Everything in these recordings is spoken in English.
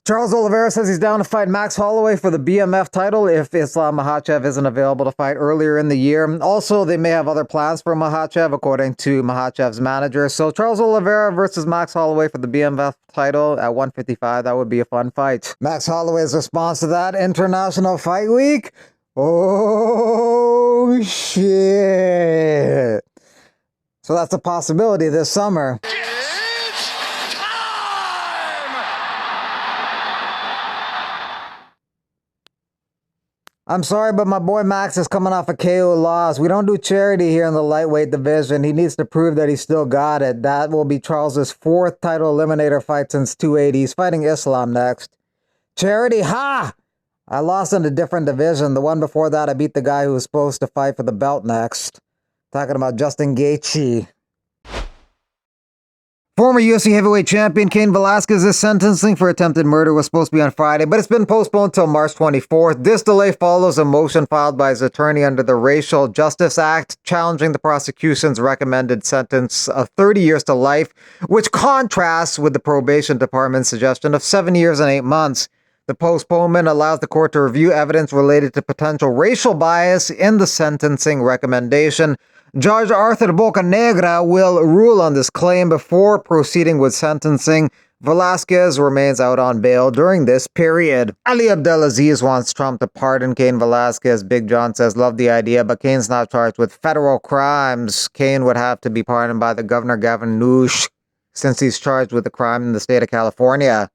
Charles Oliveira says he's down to fight Max Holloway for the BMF title if Islam Makhachev isn't available to fight earlier in the year. Also, they may have other plans for Makhachev, according to Makhachev's manager. So Charles Oliveira versus Max Holloway for the BMF title at 155, that would be a fun fight. Max Holloway's response to that, International Fight Week? Oh, shit. So that's a possibility this summer. I'm sorry, but my boy Max is coming off a KO loss. We don't do charity here in the lightweight division. He needs to prove that he still got it. That will be Charles's fourth title eliminator fight since 280. He's fighting Islam next. Charity, ha! I lost in a different division. The one before that, I beat the guy who was supposed to fight for the belt next. Talking about Justin Gaethje. Former UFC heavyweight champion Cain Velasquez's sentencing for attempted murder was supposed to be on Friday, but it's been postponed until March 24th. This delay follows a motion filed by his attorney under the Racial Justice Act, challenging the prosecution's recommended sentence of 30 years to life, which contrasts with the probation department's suggestion of 7 years and 8 months. The postponement allows the court to review evidence related to potential racial bias in the sentencing recommendation. Judge Arthur Bocanegra will rule on this claim before proceeding with sentencing. Velasquez remains out on bail during this period. Ali Abdelaziz wants Trump to pardon Cain Velasquez. Big John says, love the idea, but Cain's not charged with federal crimes. Cain would have to be pardoned by the Governor Gavin Newsom since he's charged with a crime in the state of California.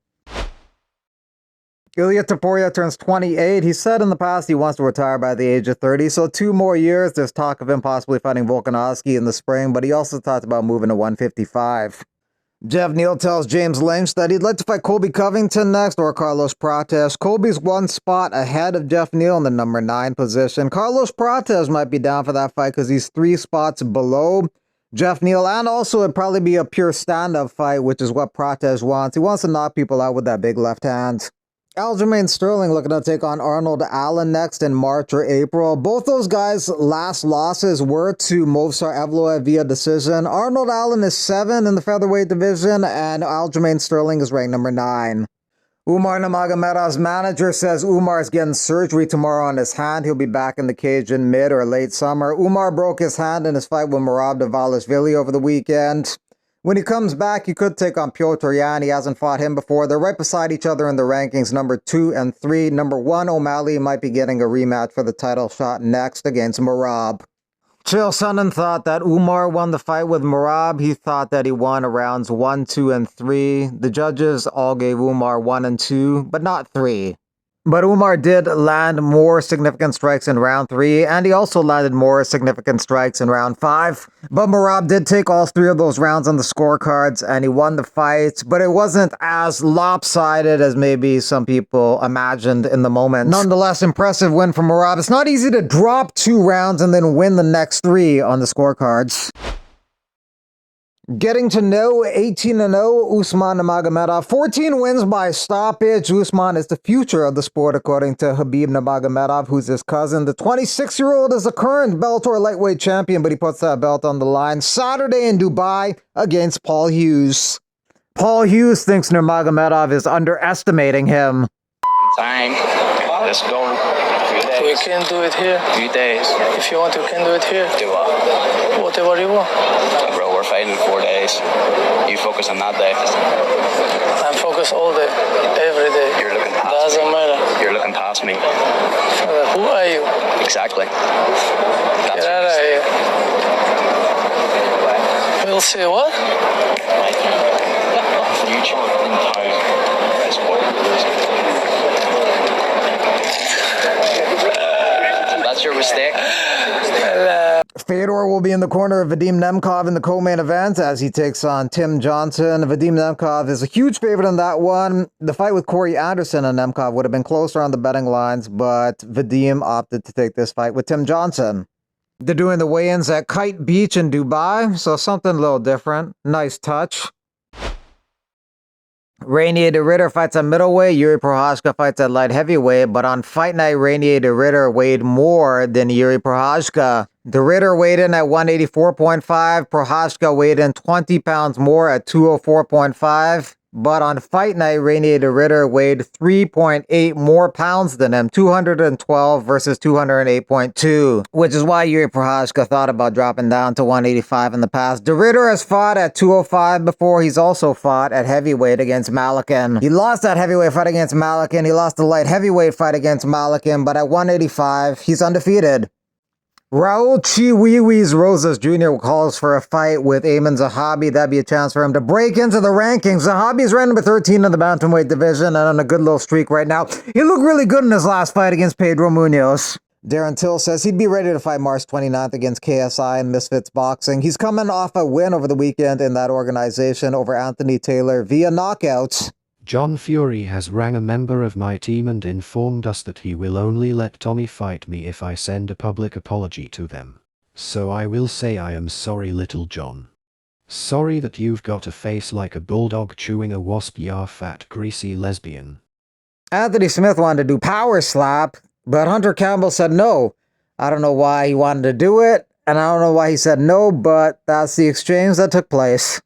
Ilya Topuria turns 28. He said in the past he wants to retire by the age of 30, so 2 more years. There's talk of him possibly fighting Volkanovski in the spring, but he also talked about moving to 155. Jeff Neal tells James Lynch that he'd like to fight Colby Covington next or Carlos Prates. Colby's one spot ahead of Jeff Neal in the number 9 position. Carlos Prates might be down for that fight because he's 3 spots below Jeff Neal, and also it'd probably be a pure stand-up fight, which is what Prates wants. He wants to knock people out with that big left hand. Aljamain Sterling looking to take on Arnold Allen next in March or April. Both those guys' last losses were to Movsar Evloev via decision. Arnold Allen is 7 in the featherweight division, and Aljamain Sterling is ranked number 9. Umar Nurmagomedov's manager says Umar is getting surgery tomorrow on his hand. He'll be back in the cage in mid or late summer. Umar broke his hand in his fight with Merab Dvalishvili over the weekend. When he comes back, he could take on Piotr Yan. He hasn't fought him before. They're right beside each other in the rankings, number 2 and 3. Number 1, O'Malley might be getting a rematch for the title shot next against Merab. Chael Sonnen thought that Umar won the fight with Merab. He thought that he won rounds 1, 2, and 3. The judges all gave Umar 1 and 2, but not 3. But Umar did land more significant strikes in round 3, and he also landed more significant strikes in round 5. But Merab did take all 3 of those rounds on the scorecards, and he won the fight, but it wasn't as lopsided as maybe some people imagined in the moment. Nonetheless, impressive win for Merab. It's not easy to drop 2 rounds and then win the next 3 on the scorecards. Getting to know 18-0 Usman Nurmagomedov. 14 wins by stoppage. Usman is the future of the sport, according to Khabib Nurmagomedov, who's his cousin. The 26-year-old is the current Bellator lightweight champion, but he puts that belt on the line Saturday in Dubai against Paul Hughes. Paul Hughes thinks Nurmagomedov is underestimating him. Time. Let's go. We can do it here. Few days. If you want, you can do it here. Do what? Whatever you want. Bro, we're fighting in 4 days. You focus on that day. I'm focused all day, every day. You're looking past Doesn't me. matter. You're looking past me. Who are you? Exactly. Get out of here. We'll see what? Future entire sport. That's your mistake. Fedor will be in the corner of Vadim Nemkov in the co-main event as he takes on Tim Johnson. Vadim Nemkov is a huge favorite in that one. The fight with Corey Anderson and Nemkov would have been closer on the betting lines, but Vadim opted to take this fight with Tim Johnson. They're doing the weigh-ins at Kite Beach in Dubai, so something a little different. Nice touch. Rainier de Ritter fights at middleweight. Yuri Prochazka fights at light heavyweight, but on Fight Night, Rainier de Ritter weighed more than Yuri Prochazka. De Ritter weighed in at 184.5. Prochazka weighed in 20 pounds more at 204.5. But on fight night, Radiator Ritter weighed 3.8 more pounds than him, 212 versus 208.2, which is why Yuri Prochazka thought about dropping down to 185 in the past. De Ritter has fought at 205 before. He's also fought at heavyweight against Malakin. He lost that heavyweight fight against Malakin. He lost the light heavyweight fight against Malakin, but at 185, he's undefeated. Raul Chiwiwis Rosas Jr. calls for a fight with Ayman Zahabi. That'd be a chance for him to break into the rankings. Zahabi's ranked number 13 in the bantamweight division and on a good little streak right now. He looked really good in his last fight against Pedro Munoz. Darren Till says he'd be ready to fight March 29th against KSI and Misfits Boxing. He's coming off a win over the weekend in that organization over Anthony Taylor via knockout. John Fury has rang a member of my team and informed us that he will only let Tommy fight me if I send a public apology to them. So I will say I am sorry, little John. Sorry that you've got a face like a bulldog chewing a wasp, ya fat greasy lesbian. Anthony Smith wanted to do power slap, but Hunter Campbell said no. I don't know why he wanted to do it, and I don't know why he said no, but that's the exchange that took place.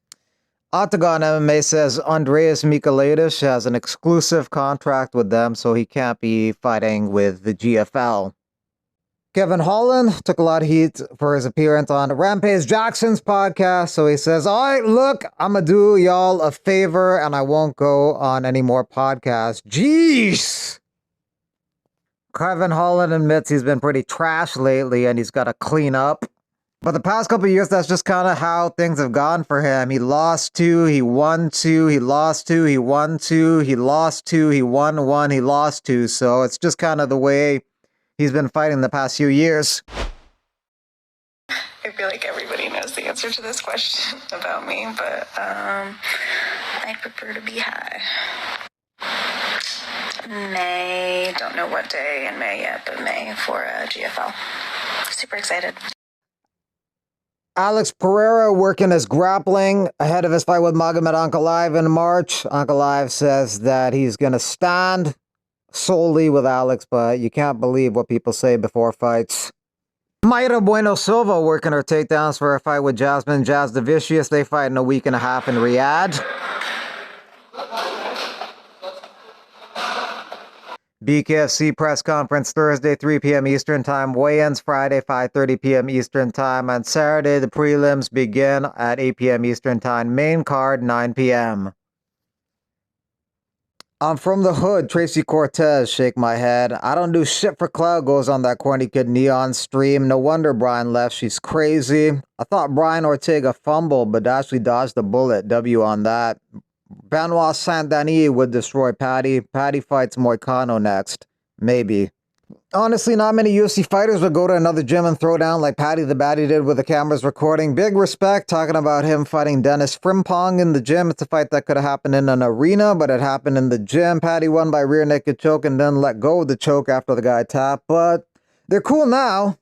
Octagon MMA says Andreas Michailidis has an exclusive contract with them, so he can't be fighting with the GFL. Kevin Holland took a lot of heat for his appearance on Rampage Jackson's podcast, so he says, all right, look, I'm going to do y'all a favor, and I won't go on any more podcasts. Jeez! Kevin Holland admits he's been pretty trash lately, and he's got to clean up. But the past couple of years, that's just kind of how things have gone for him. He lost 2, he won 2, he lost 2, he won 2, he lost 2, he won 1, he lost 2. So it's just kind of the way he's been fighting the past few years. I feel like everybody knows the answer to this question about me, but I prefer to be high. May, don't know what day in May yet, but May for GFL. Super excited. Alex Pereira working his grappling ahead of his fight with Magomed Ankalaev in March. Ankalaev says that he's going to stand solely with Alex, but you can't believe what people say before fights. Mayra Bueno Silva working her takedowns for a fight with Jasmine Jazz the Vicious. They fight in a week and a half in Riyadh. BKFC press conference Thursday, 3 p.m. Eastern Time. Weigh-ins Friday, 5:30 p.m. Eastern Time. On Saturday, the prelims begin at 8 p.m. Eastern Time. Main card, 9 p.m. I'm from the hood. Tracy Cortez, shake my head. I don't do shit for clout, goes on that corny kid Neon stream. No wonder Brian left. She's crazy. I thought Brian Ortega fumbled, but actually dodged the bullet. W on that. Benoit Saint-Denis would destroy Paddy. Paddy fights Moicano next. Maybe. Honestly, not many UFC fighters would go to another gym and throw down like Paddy the Baddy did with the cameras recording. Big respect, talking about him fighting Dennis Frimpong in the gym. It's a fight that could have happened in an arena, but it happened in the gym. Paddy won by rear naked choke and then let go of the choke after the guy tapped. But they're cool now.